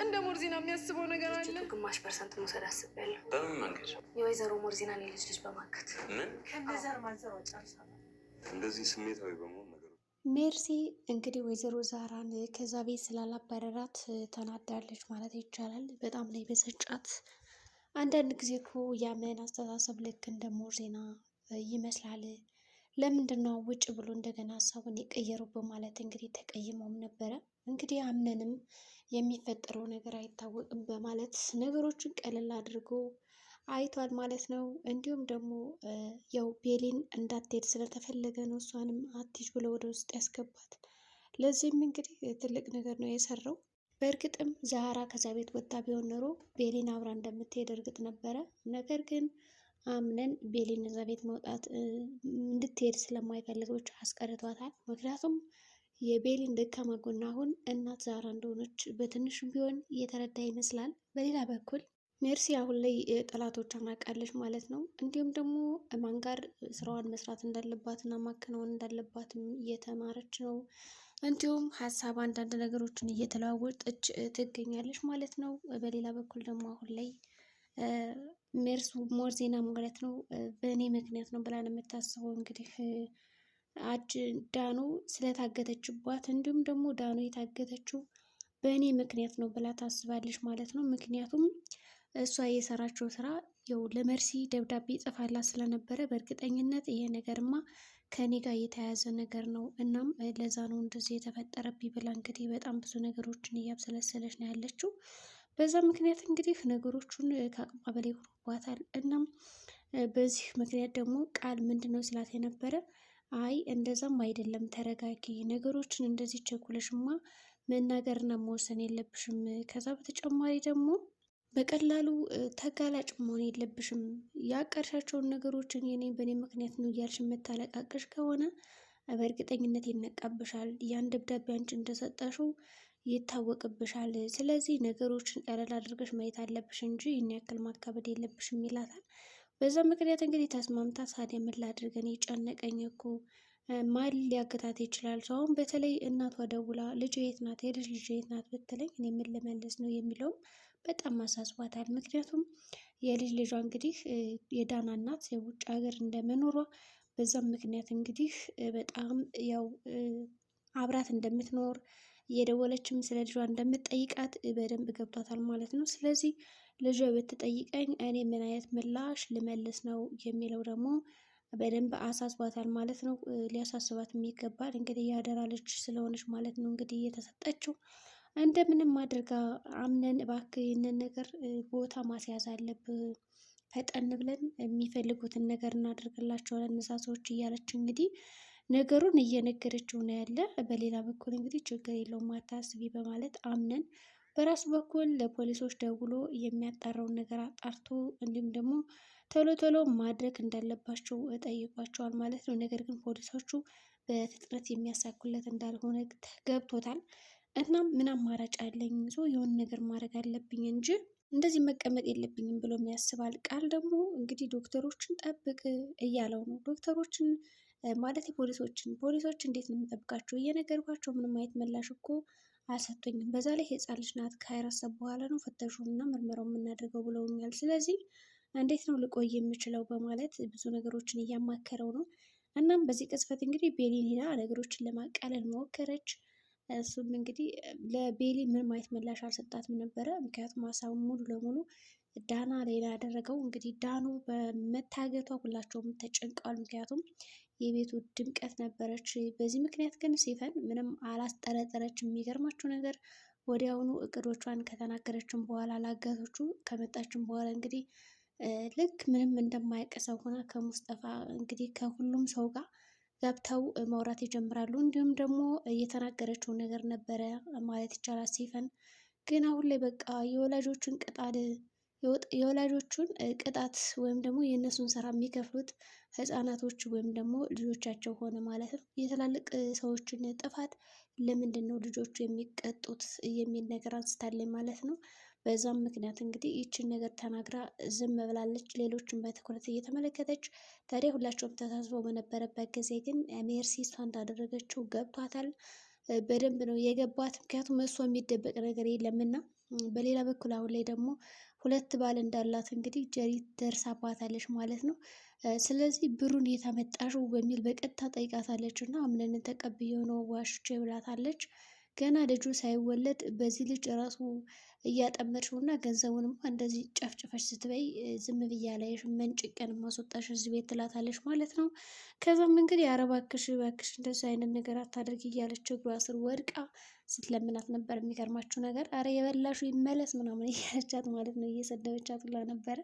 እንደ ሞርዚና የሚያስበው ነገር አለ። ግማሽ ፐርሰንት መውሰድ አስቤያለሁ። በምን መንገድ? የወይዘሮ ሞርዚናን የልጅ ልጅ በማከት። ምን ከነዘር ማንዘሯ ጨርሳለሁ። እንደዚህ ስሜታዊ በመሆን ነገር ሜርሲ እንግዲህ ወይዘሮ ዛራን ከዛ ቤት ስላላባረራት ተናዳለች ማለት ይቻላል። በጣም ላይ በሰጫት። አንዳንድ ጊዜ እኮ ያመን አስተሳሰብ ልክ እንደ ሞርዚና ይመስላል። ለምንድን ነው ውጭ ብሎ እንደገና ሀሳቡን የቀየረው በማለት እንግዲህ ተቀይመውም ነበረ። እንግዲህ አምነንም የሚፈጠረው ነገር አይታወቅም በማለት ነገሮችን ቀለል አድርጎ አይቷል ማለት ነው። እንዲሁም ደግሞ ያው ቤሊን እንዳትሄድ ስለተፈለገ ነው እሷንም አትሂጅ ብሎ ወደ ውስጥ ያስገባት። ለዚህም እንግዲህ ትልቅ ነገር ነው የሰራው። በእርግጥም ዛራ ከዛ ቤት ወጣ ቢሆን ኖሮ ቤሊን አብራ እንደምትሄድ እርግጥ ነበረ። ነገር ግን አምነን ቤሊን እዛ ቤት መውጣት እንድትሄድ ስለማይፈልግ ብቻ አስቀርቷታል። ምክንያቱም የቤሊን ደካማ ጎን አሁን እናት ዛራ እንደሆነች በትንሹም ቢሆን እየተረዳ ይመስላል። በሌላ በኩል ሜርሲ አሁን ላይ ጠላቶቿን አውቃለች ማለት ነው። እንዲሁም ደግሞ ማን ጋር ስራዋን መስራት እንዳለባት እና ማከናወን እንዳለባትም እየተማረች ነው። እንዲሁም ሀሳብ አንዳንድ ነገሮችን እየተለዋወጠች ትገኛለች ማለት ነው። በሌላ በኩል ደግሞ አሁን ላይ ሞርዚና ማለት ነው በእኔ ምክንያት ነው ብላ ነው የምታስበው። እንግዲህ ዳኑ ስለታገተችባት እንዲሁም ደግሞ ዳኑ የታገተችው በእኔ ምክንያት ነው ብላ ታስባለች ማለት ነው። ምክንያቱም እሷ የሰራችው ስራ ያው ለመርሲ ደብዳቤ ጽፋላት ስለነበረ በእርግጠኝነት ይሄ ነገርማ ከኔ ጋር የተያያዘ ነገር ነው፣ እናም ለዛ ነው እንደዚህ የተፈጠረብኝ ብላ እንግዲህ በጣም ብዙ ነገሮችን እያብሰለሰለች ነው ያለችው። በዛ ምክንያት እንግዲህ ነገሮቹን ከአቅሟ በላይ ሆኖባታል። እናም በዚህ ምክንያት ደግሞ ቃል ምንድነው ስላት የነበረ አይ እንደዛም አይደለም፣ ተረጋጊ፣ ነገሮችን እንደዚህ ቸኩለሽማ መናገርና መወሰን የለብሽም። ከዛ በተጨማሪ ደግሞ በቀላሉ ተጋላጭ መሆን የለብሽም። ያቀርሻቸውን ነገሮችን በእኔ ምክንያት ነው እያልሽ የምታለቃቅሽ ከሆነ በእርግጠኝነት ይነቃብሻል። ያን ደብዳቤ አንቺ እንደሰጠሽው ይታወቅብሻል። ስለዚህ ነገሮችን ቀለል አድርገሽ ማየት አለብሽ እንጂ ይህን ያክል ማካበድ የለብሽም ይላታል። በዛ ምክንያት እንግዲህ ተስማምታ ሳዲያ ምን ላድርገን የጨነቀኝ እኮ ማን ሊያገታት ይችላል? ሰውን በተለይ እናቷ ደውላ ልጅ የት ናት፣ የልጅ ልጅ የት ናት ብትለኝ እኔ ምን ልመልስ ነው የሚለውም በጣም አሳስቧታል። ምክንያቱም የልጅ ልጇ እንግዲህ የዳና እናት የውጭ ሀገር እንደመኖሯ በዛም ምክንያት እንግዲህ በጣም ያው አብራት እንደምትኖር እየደወለችም ስለ ልጇ እንደምትጠይቃት በደንብ ገብቷታል ማለት ነው። ስለዚህ ልጇ ብትጠይቀኝ እኔ ምን አይነት ምላሽ ልመልስ ነው የሚለው ደግሞ በደንብ አሳስቧታል ማለት ነው። ሊያሳስባትም ይገባል። እንግዲህ ያደራ ልጅ ስለሆነች ማለት ነው እንግዲህ እየተሰጠችው እንደምንም አድርጋ አምነን እባክህ ይህንን ነገር ቦታ ማስያዝ አለብህ፣ ፈጠን ብለን የሚፈልጉትን ነገር እናደርግላቸዋለን እነዛ ሰዎች እያለች እንግዲህ ነገሩን እየነገረችው ነው ያለ። በሌላ በኩል እንግዲህ ችግር የለውም አታስቢ በማለት አምነን በራሱ በኩል ለፖሊሶች ደውሎ የሚያጣራውን ነገር አጣርቶ እንዲሁም ደግሞ ቶሎ ቶሎ ማድረግ እንዳለባቸው ጠይቋቸዋል ማለት ነው። ነገር ግን ፖሊሶቹ በፍጥነት የሚያሳኩለት እንዳልሆነ ገብቶታል። እናም ምን አማራጭ አለኝ የሆነ ነገር ማድረግ አለብኝ እንጂ እንደዚህ መቀመጥ የለብኝም ብሎ ያስባል። ቃል ደግሞ እንግዲህ ዶክተሮችን ጠብቅ እያለው ነው። ዶክተሮችን ማለት ፖሊሶች እንዴት ነው የምጠብቃቸው? እየነገርኳቸው ምንም አይነት ምላሽ እኮ አልሰጡኝም። በዛ ላይ ህፃን ልጅ ናት፣ ከ24 ሰዓት በኋላ ነው ፍተሹንና ምርመራው የምናደርገው ብለውኛል። ስለዚህ እንዴት ነው ልቆይ የምችለው? በማለት ብዙ ነገሮችን እያማከረው ነው። እናም በዚህ ቅጽበት እንግዲህ ቤሊን ሄዳ ነገሮችን ለማቃለል ሞከረች። እሱም እንግዲህ ለቤሊ ምንም አይነት ምላሽ አልሰጣትም ነበረ። ምክንያቱም ሀሳቡን ሙሉ ለሙሉ ዳና ሌላ ያደረገው እንግዲህ ዳኑ በመታገቷ ሁላቸውም ተጨንቀዋል። ምክንያቱም የቤቱ ድምቀት ነበረች። በዚህ ምክንያት ግን ሲፈን ምንም አላስጠረጠረችም። የሚገርማችሁ ነገር ወዲያውኑ እቅዶቿን ከተናገረችን በኋላ ላጋቶቹ ከመጣችን በኋላ እንግዲህ ልክ ምንም እንደማያውቅ ሰው ሆና ከሙስጠፋ እንግዲህ ከሁሉም ሰው ጋር ገብተው ማውራት ይጀምራሉ። እንዲሁም ደግሞ እየተናገረችው ነገር ነበረ ማለት ይቻላል። ሲፈን ግን አሁን ላይ በቃ የወላጆቹን ቅጣት ወይም ደግሞ የእነሱን ስራ የሚከፍሉት ህፃናቶች ወይም ደግሞ ልጆቻቸው ሆነ ማለት ነው። የትላልቅ ሰዎችን ጥፋት ለምንድን ነው ልጆቹ የሚቀጡት የሚል ነገር አንስታለኝ ማለት ነው። በዛም ምክንያት እንግዲህ ይችን ነገር ተናግራ ዝም ብላለች። ሌሎችን በትኩረት እየተመለከተች ታዲያ ሁላቸውም ተሳስበው በነበረበት ጊዜ ግን ሜርሲ እሷ እንዳደረገችው ገብቷታል። በደንብ ነው የገባት። ምክንያቱም እሷ የሚደበቅ ነገር የለምና። በሌላ በኩል አሁን ላይ ደግሞ ሁለት ባል እንዳላት እንግዲህ ጀሪ ደርሳባታለች ማለት ነው። ስለዚህ ብሩን የታመጣሽው በሚል በቀጥታ ጠይቃታለች እና አምነን ተቀብዬው ነው ዋሽቼ ብላታለች። ገና ልጁ ሳይወለድ በዚህ ልጅ ራሱ እያጠመድሽው እና ገንዘቡንም እንደዚህ ጨፍጭፈሽ ስትበይ ዝም ብዬ አላየሽም፣ መንጭቀን ማስወጣሽ እዚህ ቤት ትላታለች ማለት ነው። ከዛም እንግዲህ ኧረ እባክሽ እባክሽ እንደዚህ አይነት ነገር አታደርጊ እያለች እግሯ ስር ወድቃ ስትለምናት ነበር። የሚገርማችሁ ነገር ኧረ የበላሹ ይመለስ ምናምን እያለቻት ማለት ነው፣ እየሰደበቻት ሁላ ነበረ።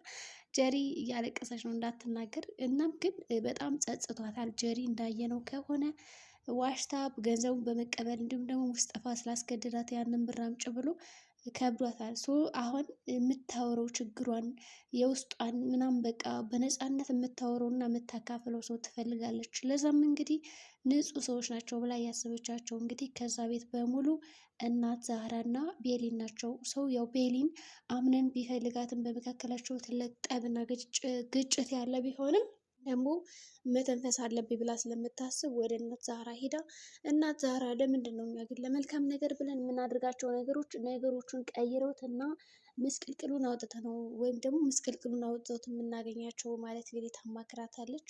ጀሪ እያለቀሰች ነው እንዳትናገር። እናም ግን በጣም ጸጽቷታል። ጀሪ እንዳየነው ከሆነ ዋሽታ ገንዘቡን በመቀበል እንዲሁም ደግሞ ሙስጠፋ ስላስገደዳት ያንን ብር አምጪ ብሎ ከብዷታል። አሁን የምታወረው ችግሯን የውስጧን ምናምን በቃ በነፃነት የምታወረው እና የምታካፍለው ሰው ትፈልጋለች። ለዛም እንግዲህ ንጹህ ሰዎች ናቸው ብላ ያሰበቻቸው እንግዲህ ከዛ ቤት በሙሉ እናት ዛህራ እና ቤሊን ናቸው። ሰው ያው ቤሊን አምነን ቢፈልጋትም በመካከላቸው ትልቅ ጠብና ግጭት ያለ ቢሆንም ደግሞ መተንፈስ አለብኝ ብላ ስለምታስብ ወደ እናት ዛህራ ሄዳ እናት ዛህራ ለምንድን ነው እኛ ግን ለመልካም ነገር ብለን የምናደርጋቸው ነገሮቹን ቀይረውት እና ምስቅልቅሉን አውጥተ ነው ወይም ደግሞ ምስቅልቅሉን አውጥተውት የምናገኛቸው ማለት እንግዲህ ታማክራታለች።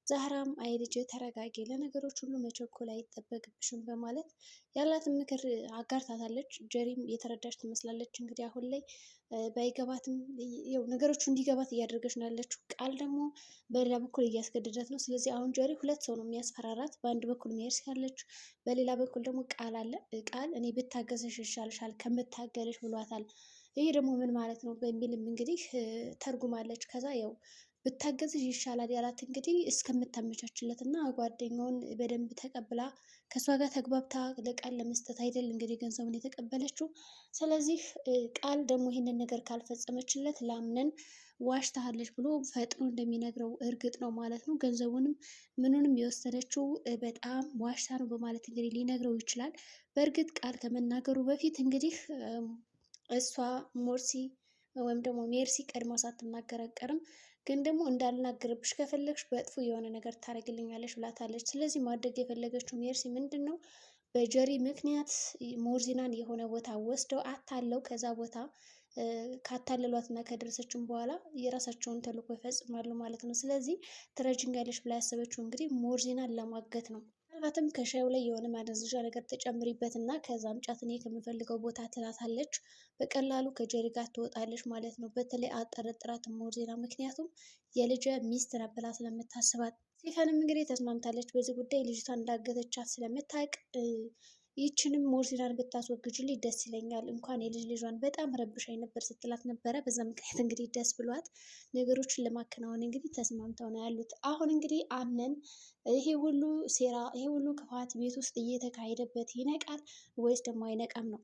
ዛህራም አይ ልጅ ተረጋጊ፣ ለነገሮች ሁሉ መቸኮል አይጠበቅብሽም በማለት ያላትን ምክር አጋርታታለች። ጀሪም የተረዳች ትመስላለች። እንግዲህ አሁን ላይ ባይገባትም ያው ነገሮቹ እንዲገባት እያደረገች ነው ያለችው። ቃል ደግሞ በሌላ በኩል እያስገደዳት ነው። ስለዚህ አሁን ጀሪ ሁለት ሰው ነው የሚያስፈራራት። በአንድ በኩል ሜርሲ ያለች፣ በሌላ በኩል ደግሞ ቃል አለ። ቃል እኔ ብታገሰሽ ይሻልሻል ከምታገልሽ ብሏታል። ይሄ ደግሞ ምን ማለት ነው በሚልም እንግዲህ ተርጉማለች። ከዛ ያው ብታገዝሽ ይሻላል ያላት እንግዲህ እስከምታመቻችለት እና ጓደኛውን በደንብ ተቀብላ ከእሷ ጋር ተግባብታ ለቃል ለመስጠት አይደል እንግዲህ ገንዘቡን የተቀበለችው። ስለዚህ ቃል ደግሞ ይህንን ነገር ካልፈጸመችለት ላምነን ዋሽታሃለች ብሎ ፈጥኖ እንደሚነግረው እርግጥ ነው ማለት ነው። ገንዘቡንም ምኑንም የወሰደችው በጣም ዋሽታ ነው በማለት እንግዲህ ሊነግረው ይችላል። በእርግጥ ቃል ከመናገሩ በፊት እንግዲህ እሷ ሞርሲ ወይም ደግሞ ሜርሲ ቀድማ ሳትናገር አይቀርም። ግን ደግሞ እንዳልናገርብሽ ከፈለግሽ በጥፎ የሆነ ነገር ታደርግልኛለሽ ብላታለች። ስለዚህ ማድረግ የፈለገችው ሜርሲ ምንድን ነው በጀሪ ምክንያት ሞርዚናን የሆነ ቦታ ወስደው አታለው ከዛ ቦታ ካታለሏት እና ከደረሰችን በኋላ የራሳቸውን ተልዕኮ ይፈጽማሉ ማለት ነው። ስለዚህ ትረጅኛለሽ ብላ ያሰበችው እንግዲህ ሞርዚናን ለማገት ነው። ምናልባትም ከሻዩ ላይ የሆነ ማደንዘዣ ነገር ተጨምሪበት እና ከዛም ጫት እኔ ከምፈልገው ቦታ ትላታለች። በቀላሉ ከጀሪ ጋር ትወጣለች ማለት ነው። በተለይ አጠረጥራትም ሞርዚና፣ ምክንያቱም የልጅ ሚስት ናት ብላ ስለምታስባት። ሲፈንም እንግዲህ ተስማምታለች በዚህ ጉዳይ ልጅቷን እንዳገተቻት ስለምታውቅ ይህችንም ሞርዚናን ብታስወግጅልኝ ደስ ይለኛል፣ እንኳን የልጅ ልጇን በጣም ረብሻኝ ነበር ስትላት ነበረ። በዛ ምክንያት እንግዲህ ደስ ብሏት ነገሮችን ለማከናወን እንግዲህ ተስማምተው ነው ያሉት። አሁን እንግዲህ አምነን ይሄ ሁሉ ሴራ ይሄ ሁሉ ክፋት ቤት ውስጥ እየተካሄደበት ይነቃል ወይስ ደግሞ አይነቃም ነው?